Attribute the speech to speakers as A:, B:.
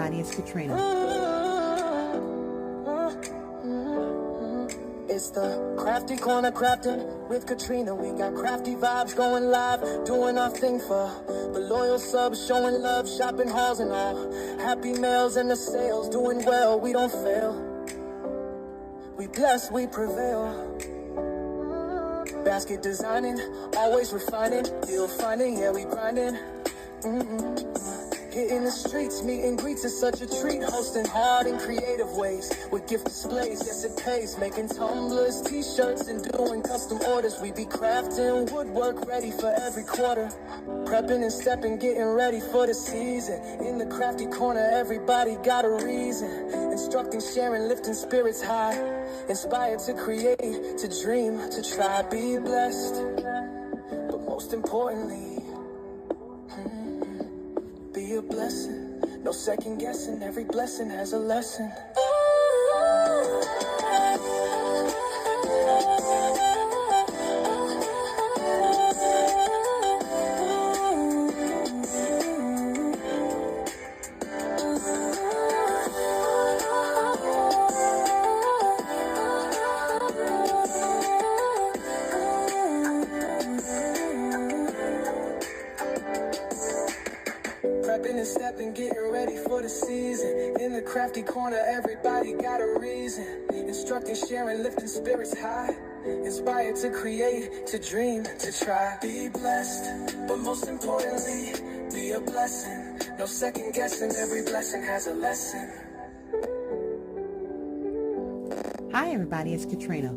A: everybody, it's Katrina.
B: It's the Crafty Corner crafting with Katrina. We got crafty vibes going live, doing our thing for the loyal subs, showing love, shopping hauls and all. Happy mails and the sales, doing well, we don't fail. We bless, we prevail. Basket designing, always refining, deal finding, yeah, we grinding. Hitting the streets, meet and greets is such a treat. Hosting hard in creative ways with gift displays, yes it pays. Making tumblers, t-shirts and doing custom orders. We be crafting woodwork ready for every quarter. Prepping and stepping, getting ready for the season. In the crafty corner, everybody got a reason. Instructing, sharing, lifting spirits high. Inspired to create, to dream, to try. Be blessed, but most importantly, be a blessing, no second guessing, every blessing has a lesson. Prepping and stepping, getting ready for the season. In the crafty corner, everybody got a reason. Instructing, sharing, lifting spirits high. Inspired to create, to dream, to try. Be blessed, but most importantly, be a blessing. No second guessing, every blessing has a lesson.
A: Hi everybody, it's Katrina.